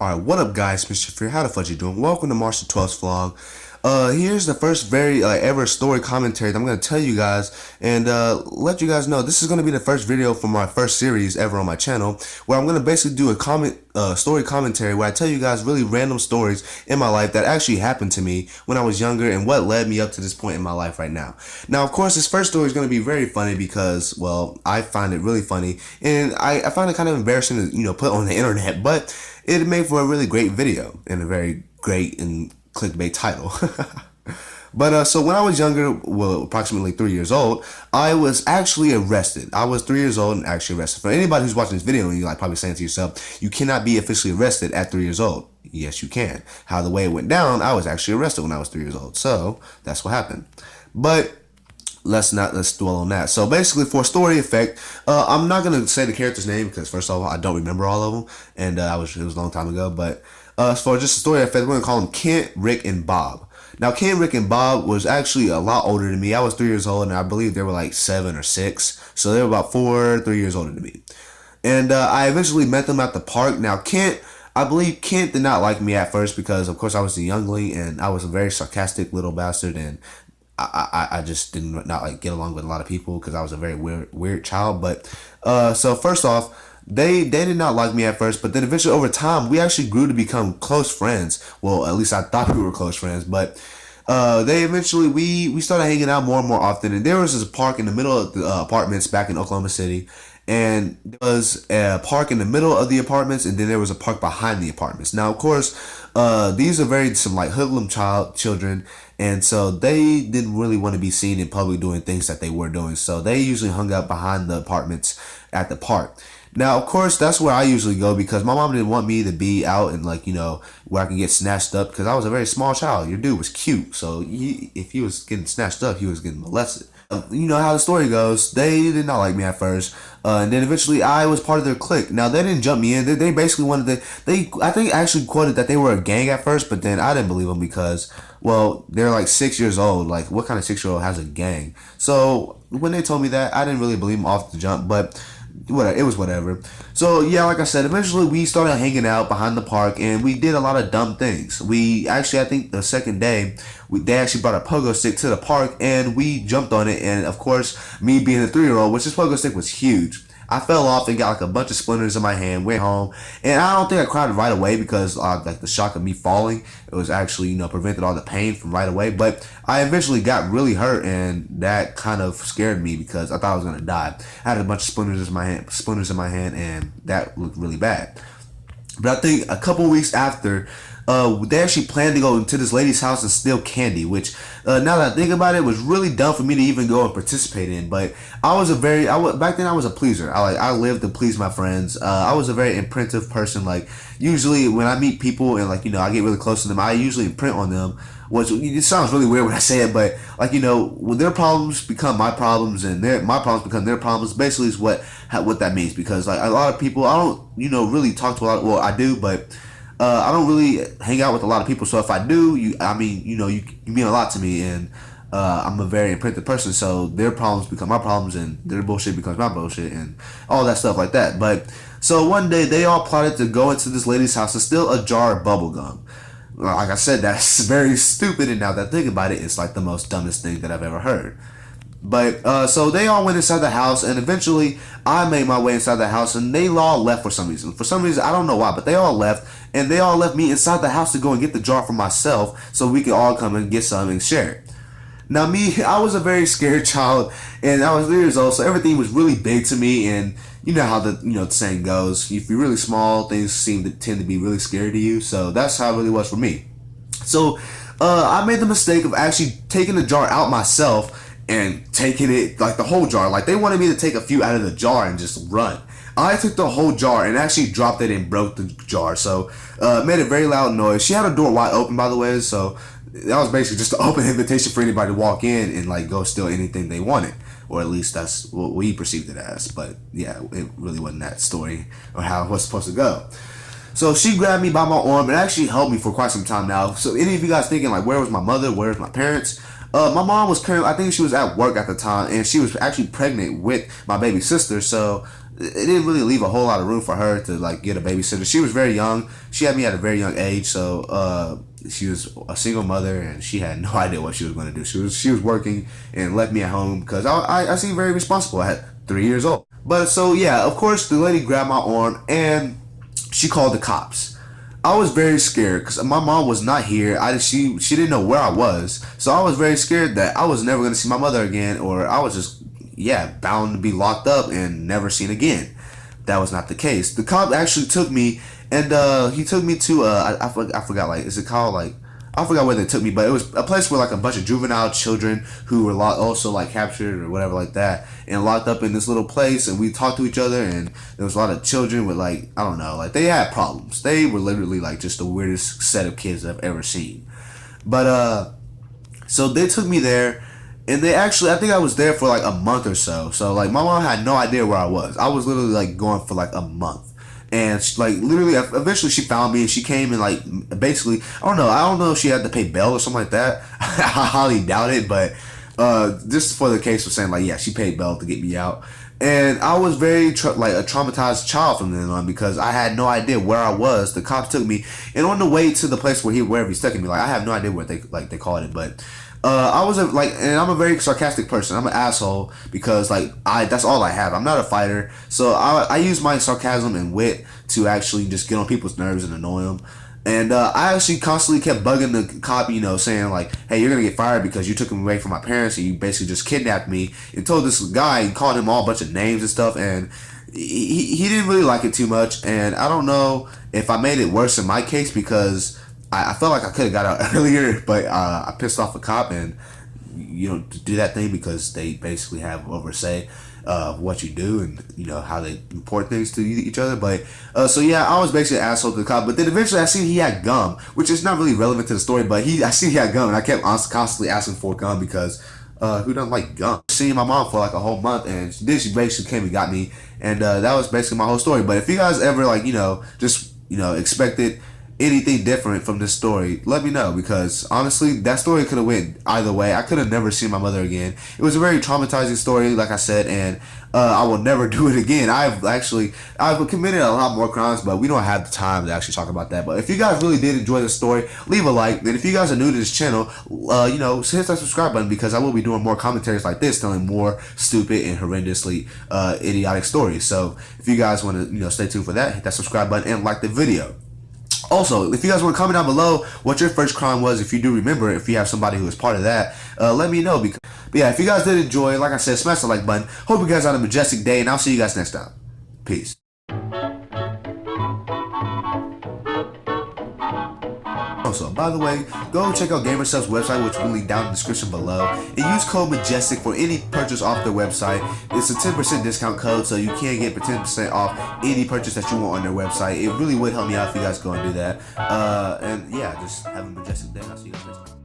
Alright, what up guys, Mr. Fear, how the fuck you doing? Welcome to March the 12th vlog. Here's the first very ever story commentary that I'm going to tell you guys and let you guys know this is going to be the first video for my first series ever on my channel, where I'm going to basically do a story commentary where I tell you guys really random stories in my life that actually happened to me when I was younger and what led me up to this point in my life right now. Now, of course, this first story is going to be very funny because, well, I find it really funny and I find it kind of embarrassing to, put on the internet, but it made for a really great video and a very great and clickbait title. But so when I was younger, well, approximately 3 years old, I was actually arrested. I was 3 years old and actually arrested. For anybody who's watching this video and you're probably saying to yourself, you cannot be officially arrested at 3 years old. Yes, you can. How the way it went down, I was actually arrested when I was 3 years old. So that's what happened. But let's dwell on that. So basically, for story effect, I'm not gonna say the character's name because first of all, I don't remember all of them, and it was a long time ago. But as for just a story effect, we're gonna call them Kent, Rick, and Bob. Now, Kent, Rick, and Bob was actually a lot older than me. I was 3 years old, and I believe they were like 7 or 6, so they were about 3 years older than me. And I eventually met them at the park. Now, I believe Kent did not like me at first because, of course, I was a youngling and I was a very sarcastic little bastard, and I just did not like get along with a lot of people because I was a very weird child. But so first off, they did not like me at first, but then eventually over time we actually grew to become close friends. Well, at least I thought we were close friends, but they eventually we started hanging out more and more often. And there was this park in the middle of the apartments back in Oklahoma City, and there was a park in the middle of the apartments, and then there was a park behind the apartments. Now, of course, these are some like hoodlum children, and so they didn't really want to be seen in public doing things that they were doing. So they usually hung out behind the apartments at the park. Now, of course, that's where I usually go because my mom didn't want me to be out and where I can get snatched up because I was a very small child. Your dude was cute, so if he was getting snatched up, he was getting molested. You know how the story goes. They did not like me at first, and then eventually I was part of their clique. Now, they didn't jump me in. They basically wanted to. I think actually quoted that they were a gang at first, but then I didn't believe them because, well, they're like 6 years old. Like, what kind of 6-year-old has a gang? So when they told me that, I didn't really believe them off the jump, but whatever, it was whatever. So yeah, like I said, eventually we started hanging out behind the park and we did a lot of dumb things. We actually, I think the second day, they actually brought a pogo stick to the park and we jumped on it, and of course, me being a 3-year-old, which this pogo stick was huge, I fell off and got like a bunch of splinters in my hand, went home, and I don't think I cried right away because like the shock of me falling, it was actually, prevented all the pain from right away, but I eventually got really hurt and that kind of scared me because I thought I was going to die. I had a bunch of splinters in my hand and that looked really bad. But I think a couple weeks after, they actually planned to go into this lady's house and steal candy, which now that I think about it, was really dumb for me to even go and participate in. But back then I was a pleaser. I lived to please my friends. I was a very imprintive person. Like, usually when I meet people and I get really close to them, I usually imprint on them. Which, it sounds really weird when I say it, but when their problems become my problems and my problems become their problems, basically is what that means. Because like a lot of people, I don't really talk to a lot. Well, I do, but I don't really hang out with a lot of people. So if I do, you mean a lot to me, and I'm a very imprinted person. So their problems become my problems, and their bullshit becomes my bullshit, and all that stuff like that. But so one day they all plotted to go into this lady's house and steal a jar of bubble gum. Like I said, that's very stupid, and now that I think about it, it's like the most dumbest thing that I've ever heard. But so they all went inside the house, and eventually I made my way inside the house, and they all left for some reason. For some reason, I don't know why, but they all left, and they all left me inside the house to go and get the jar for myself so we could all come and get some and share it. Now me, I was a very scared child, and I was 3 years old, so everything was really big to me, and you know how the saying goes, if you're really small, things tend to be really scary to you, so that's how it really was for me. So I made the mistake of actually taking the jar out myself and taking it, like the whole jar. Like, they wanted me to take a few out of the jar and just run. I took the whole jar and actually dropped it and broke the jar, so it made a very loud noise. She had a door wide open, by the way, so that was basically just an open invitation for anybody to walk in and go steal anything they wanted, or at least that's what we perceived it as. But yeah, it really wasn't that story or how it was supposed to go. So she grabbed me by my arm and actually held me for quite some time now. So any of you guys thinking where was my mother, where's my parents? My mom was currently, I think she was at work at the time, and she was actually pregnant with my baby sister. So it didn't really leave a whole lot of room for her to like get a babysitter. She was very young. She had me at a very young age, so she was a single mother and she had no idea what she was going to do. She was working and left me at home because I seemed very responsible at 3 years old. But so yeah, of course the lady grabbed my arm and she called the cops. I was very scared because my mom was not here. She didn't know where I was, so I was very scared that I was never going to see my mother again, or I was just bound to be locked up and never seen again. That was not the case. The cop actually took me, and he took me to I forgot, like, is it called, like, I forgot where they took me, but it was a place where like a bunch of juvenile children who were also like captured or whatever like that and locked up in this little place, and we talked to each other, and there was a lot of children with, like, I don't know, like, they had problems. They were literally like just the weirdest set of kids I've ever seen. But so they took me there, and they actually, I think I was there for like a month or so. So like my mom had no idea where I was. I was literally like gone for like a month. And she, like, literally, eventually she found me and she came and, like, basically, I don't know if she had to pay bail or something like that. I highly doubt it, but just for the case of saying, like, yeah, she paid bail to get me out. And I was very like a traumatized child from then on because I had no idea where I was. The cops took me, and on the way to the place wherever he's taking me, like, I have no idea what they called it, but I was and I'm a very sarcastic person. I'm an asshole because, like, that's all I have. I'm not a fighter, so I use my sarcasm and wit to actually just get on people's nerves and annoy them. And I actually constantly kept bugging the cop, saying like, "Hey, you're gonna get fired because you took him away from my parents and you basically just kidnapped me." And told this guy and called him all a bunch of names and stuff, and he didn't really like it too much. And I don't know if I made it worse in my case because I felt like I could have got out earlier, but I pissed off a cop, and to do that thing because they basically have oversight of what you do and how they report things to each other. But so yeah, I was basically an asshole to the cop. But then eventually I seen he had gum, which is not really relevant to the story. But I seen he had gum, and I kept constantly asking for gum because who doesn't like gum? Seeing my mom for like a whole month, and then she basically came and got me, and that was basically my whole story. But if you guys ever just expected anything different from this story, let me know, because honestly that story could have went either way. I could have never seen my mother again. It was a very traumatizing story, like I said, and I will never do it again. I've committed a lot more crimes, but we don't have the time to actually talk about that. But if you guys really did enjoy the story, leave a like, and if you guys are new to this channel, hit that subscribe button, because I will be doing more commentaries like this, telling more stupid and horrendously idiotic stories. So if you guys want to stay tuned for that, hit that subscribe button and like the video. Also, if you guys want to comment down below what your first crime was, if you do remember, if you have somebody who was part of that, let me know. But yeah, if you guys did enjoy, like I said, smash the like button. Hope you guys had a majestic day, and I'll see you guys next time. Peace. Also, by the way, go check out GamerSupps website, which will be linked down in the description below, and use code MAJESTIC for any purchase off their website. It's a 10% discount code, so you can get 10% off any purchase that you want on their website. It really would help me out if you guys go and do that. And yeah, just have a majestic day. I'll see you guys next time.